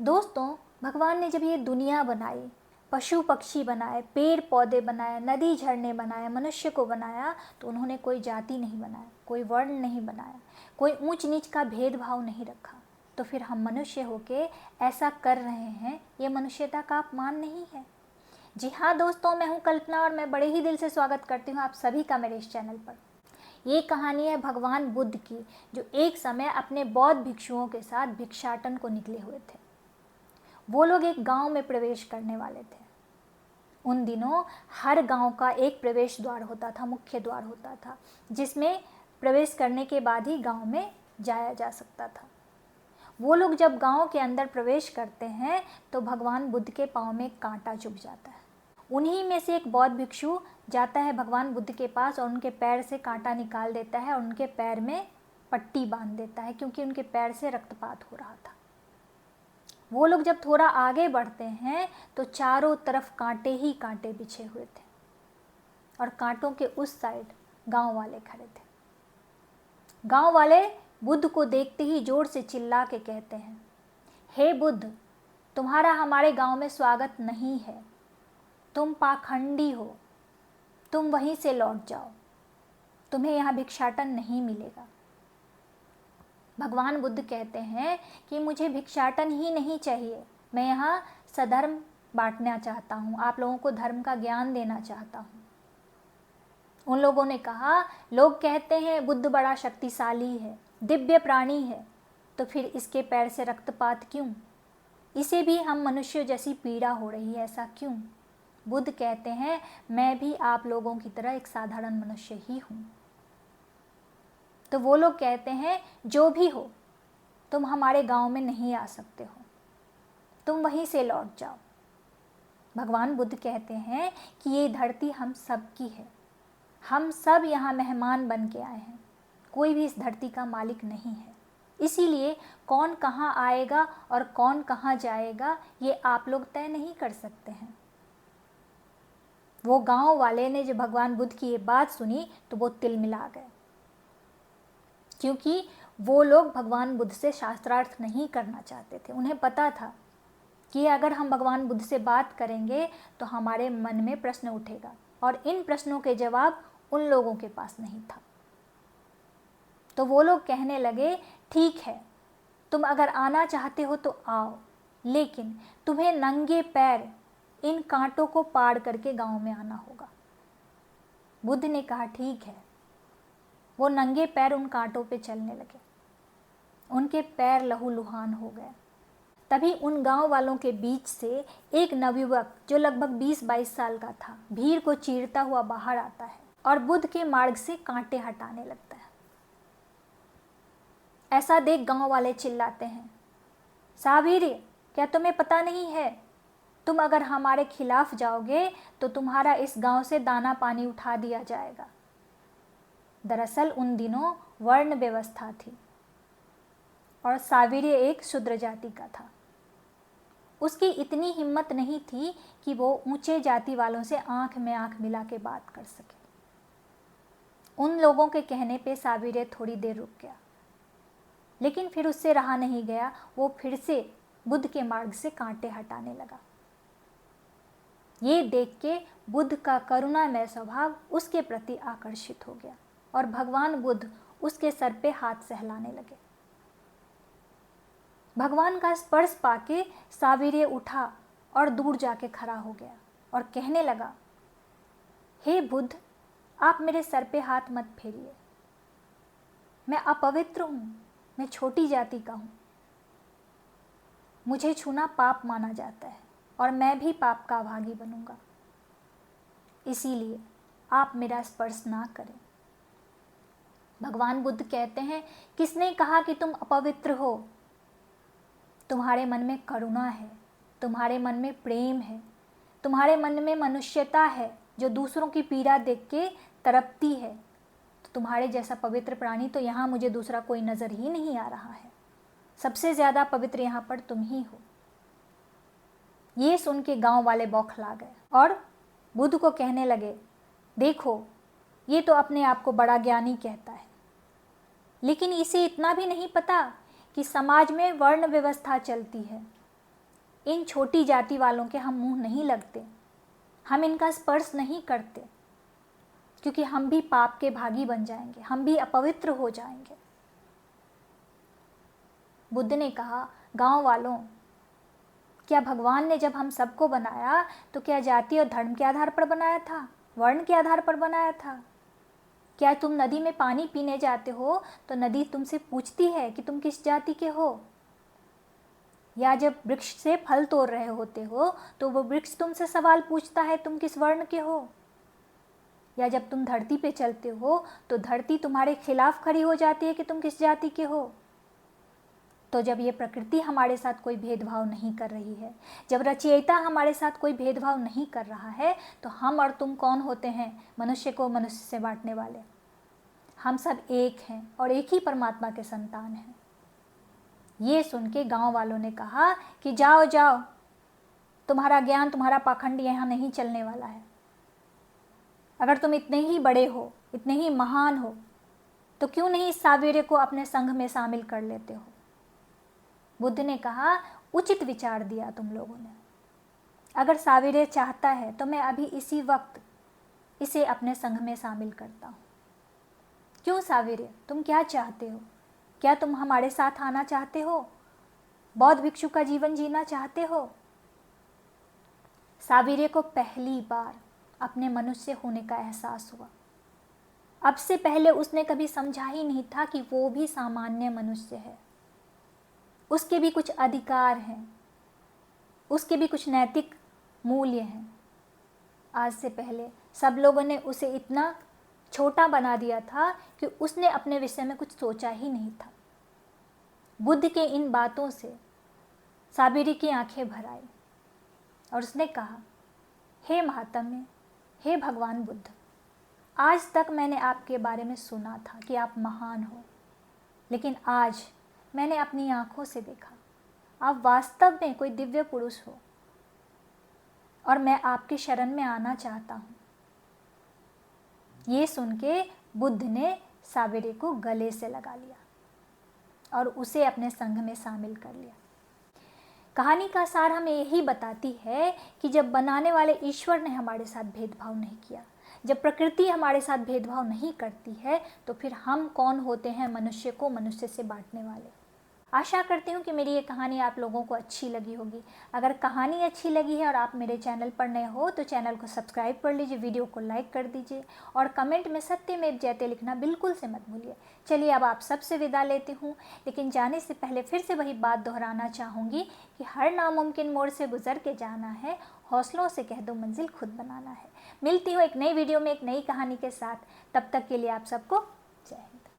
दोस्तों, भगवान ने जब ये दुनिया बनाई, पशु पक्षी बनाए, पेड़ पौधे बनाए, नदी झरने बनाए, मनुष्य को बनाया, तो उन्होंने कोई जाति नहीं बनाया, कोई वर्ण नहीं बनाया, कोई ऊंच नीच का भेदभाव नहीं रखा। तो फिर हम मनुष्य होके ऐसा कर रहे हैं, ये मनुष्यता का अपमान नहीं है? जी हाँ दोस्तों, मैं हूँ कल्पना और मैं बड़े ही दिल से स्वागत करती हूँ आप सभी का मेरे इस चैनल पर। ये कहानी है भगवान बुद्ध की, जो एक समय अपने बौद्ध भिक्षुओं के साथ भिक्षाटन को निकले हुए थे। वो लोग एक गांव में प्रवेश करने वाले थे। उन दिनों हर गांव का एक प्रवेश द्वार होता था, मुख्य द्वार होता था, जिसमें प्रवेश करने के बाद ही गांव में जाया जा सकता था। वो लोग जब गांव के अंदर प्रवेश करते हैं तो भगवान बुद्ध के पाँव में कांटा चुभ जाता है। उन्हीं में से एक बौद्ध भिक्षु जाता है भगवान बुद्ध के पास और उनके पैर से कांटा निकाल देता है और उनके पैर में पट्टी बांध देता है, क्योंकि उनके पैर से रक्तपात हो रहा था। वो लोग जब थोड़ा आगे बढ़ते हैं तो चारों तरफ कांटे ही कांटे बिछे हुए थे और कांटों के उस साइड गांव वाले खड़े थे। गांव वाले बुद्ध को देखते ही जोर से चिल्ला के कहते हैं, हे बुद्ध, तुम्हारा हमारे गांव में स्वागत नहीं है, तुम पाखंडी हो, तुम वहीं से लौट जाओ, तुम्हें यहाँ भिक्षाटन नहीं मिलेगा। भगवान बुद्ध कहते हैं कि मुझे भिक्षाटन ही नहीं चाहिए, मैं यहाँ सधर्म बांटना चाहता हूँ, आप लोगों को धर्म का ज्ञान देना चाहता हूँ। उन लोगों ने कहा, लोग कहते हैं बुद्ध बड़ा शक्तिशाली है, दिव्य प्राणी है, तो फिर इसके पैर से रक्तपात क्यों? इसे भी हम मनुष्य जैसी पीड़ा हो रही है, ऐसा क्यों? बुद्ध कहते हैं, मैं भी आप लोगों की तरह एक साधारण मनुष्य ही हूँ। तो वो लोग कहते हैं, जो भी हो, तुम हमारे गांव में नहीं आ सकते हो, तुम वहीं से लौट जाओ। भगवान बुद्ध कहते हैं कि ये धरती हम सब की है, हम सब यहाँ मेहमान बन के आए हैं, कोई भी इस धरती का मालिक नहीं है। इसीलिए कौन कहाँ आएगा और कौन कहाँ जाएगा ये आप लोग तय नहीं कर सकते हैं। वो गांव वाले ने जब भगवान बुद्ध की ये बात सुनी तो वो तिलमिला गए, क्योंकि वो लोग भगवान बुद्ध से शास्त्रार्थ नहीं करना चाहते थे। उन्हें पता था कि अगर हम भगवान बुद्ध से बात करेंगे तो हमारे मन में प्रश्न उठेगा और इन प्रश्नों के जवाब उन लोगों के पास नहीं था। तो वो लोग कहने लगे, ठीक है, तुम अगर आना चाहते हो तो आओ, लेकिन तुम्हें नंगे पैर इन कांटों को पार करके गांव में आना होगा। बुद्ध ने कहा, ठीक है। वो नंगे पैर उन कांटों पे चलने लगे, उनके पैर लहूलुहान हो गए। तभी उन गांव वालों के बीच से एक नवयुवक जो लगभग 20-22 साल का था, भीड़ को चीरता हुआ बाहर आता है और बुद्ध के मार्ग से कांटे हटाने लगता है। ऐसा देख गांव वाले चिल्लाते हैं, सावीर्य, क्या तुम्हें पता नहीं है, तुम अगर हमारे खिलाफ जाओगे तो तुम्हारा इस गांव से दाना पानी उठा दिया जाएगा। दरअसल उन दिनों वर्ण व्यवस्था थी और सावीर्य एक शूद्र जाति का था। उसकी इतनी हिम्मत नहीं थी कि वो ऊंचे जाति वालों से आंख में आंख मिला के बात कर सके। उन लोगों के कहने पे सावीर्य थोड़ी देर रुक गया, लेकिन फिर उससे रहा नहीं गया, वो फिर से बुद्ध के मार्ग से कांटे हटाने लगा। ये देख के बुद्ध का करुणामय स्वभाव उसके प्रति आकर्षित हो गया और भगवान बुद्ध उसके सर पे हाथ सहलाने लगे। भगवान का स्पर्श पाके सावीर्य उठा और दूर जाके खड़ा हो गया और कहने लगा, हे बुद्ध, आप मेरे सर पे हाथ मत फेरिए, मैं अपवित्र हूँ, मैं छोटी जाति का हूँ, मुझे छूना पाप माना जाता है और मैं भी पाप का भागी बनूंगा, इसीलिए आप मेरा स्पर्श ना करें। भगवान बुद्ध कहते हैं, किसने कहा कि तुम अपवित्र हो? तुम्हारे मन में करुणा है, तुम्हारे मन में प्रेम है, तुम्हारे मन में मनुष्यता है जो दूसरों की पीड़ा देख के तड़पती है। तो तुम्हारे जैसा पवित्र प्राणी तो यहाँ मुझे दूसरा कोई नज़र ही नहीं आ रहा है, सबसे ज़्यादा पवित्र यहाँ पर तुम ही हो। ये सुन के गाँव वाले बौखला गए और बुद्ध को कहने लगे, देखो, ये तो अपने आप को बड़ा ज्ञानी कहता है, लेकिन इसे इतना भी नहीं पता कि समाज में वर्ण व्यवस्था चलती है इन छोटी जाति वालों के हम मुंह नहीं लगते, हम इनका स्पर्श नहीं करते, क्योंकि हम भी पाप के भागी बन जाएंगे, हम भी अपवित्र हो जाएंगे। बुद्ध ने कहा, गांव वालों, क्या भगवान ने जब हम सबको बनाया तो क्या जाति और धर्म के आधार पर बनाया था, वर्ण के आधार पर बनाया था? क्या तुम नदी में पानी पीने जाते हो तो नदी तुमसे पूछती है कि तुम किस जाति के हो? या जब वृक्ष से फल तोड़ रहे होते हो तो वो वृक्ष तुमसे सवाल पूछता है तुम किस वर्ण के हो? या जब तुम धरती पे चलते हो तो धरती तुम्हारे खिलाफ खड़ी हो जाती है कि तुम किस जाति के हो? तो जब ये प्रकृति हमारे साथ कोई भेदभाव नहीं कर रही है, जब रचयिता हमारे साथ कोई भेदभाव नहीं कर रहा है, तो हम और तुम कौन होते हैं मनुष्य को मनुष्य से बांटने वाले? हम सब एक हैं और एक ही परमात्मा के संतान हैं। ये सुन के गाँव वालों ने कहा कि जाओ जाओ, तुम्हारा ज्ञान, तुम्हारा पाखंड यहाँ नहीं चलने वाला है। अगर तुम इतने ही बड़े हो, इतने ही महान हो, तो क्यों नहीं इस सावेरे को अपने संघ में शामिल कर लेते हो? बुद्ध ने कहा, उचित विचार दिया तुम लोगों ने। अगर सावेरे चाहता है तो मैं अभी इसी वक्त इसे अपने संघ में शामिल करता हूँ। क्यों सावेरे, तुम क्या चाहते हो? क्या तुम हमारे साथ आना चाहते हो? बौद्ध भिक्षु का जीवन जीना चाहते हो? सावेरे को पहली बार अपने मनुष्य होने का एहसास हुआ। अब से पहले उसने कभी समझा ही नहीं था कि वो भी सामान्य मनुष्य है, उसके भी कुछ अधिकार हैं, उसके भी कुछ नैतिक मूल्य हैं। आज से पहले सब लोगों ने उसे इतना छोटा बना दिया था कि उसने अपने विषय में कुछ सोचा ही नहीं था। बुद्ध के इन बातों से सावेरी की आंखें भर आई और उसने कहा, हे महात्म्य, हे भगवान बुद्ध, आज तक मैंने आपके बारे में सुना था कि आप महान हो, लेकिन आज मैंने अपनी आंखों से देखा, आप वास्तव में कोई दिव्य पुरुष हो और मैं आपके शरण में आना चाहता हूँ। ये सुन के बुद्ध ने सावेरे को गले से लगा लिया और उसे अपने संघ में शामिल कर लिया। कहानी का सार हमें यही बताती है कि जब बनाने वाले ईश्वर ने हमारे साथ भेदभाव नहीं किया, जब प्रकृति हमारे साथ भेदभाव नहीं करती है, तो फिर हम कौन होते हैं मनुष्य को मनुष्य से बांटने वाले। आशा करती हूँ कि मेरी ये कहानी आप लोगों को अच्छी लगी होगी। अगर कहानी अच्छी लगी है और आप मेरे चैनल पर नए हो तो चैनल को सब्सक्राइब कर लीजिए, वीडियो को लाइक कर दीजिए और कमेंट में सत्यमेव जयते लिखना बिल्कुल से मत भूलिए। चलिए अब आप सबसे विदा लेती हूँ, लेकिन जाने से पहले फिर से वही बात दोहराना चाहूँगी कि हर नामुमकिन मोड़ से गुजर के जाना है, हौसलों से कह दो मंजिल खुद बनाना है। मिलती हूँ एक नई वीडियो में एक नई कहानी के साथ। तब तक के लिए आप सबको जय हिंद।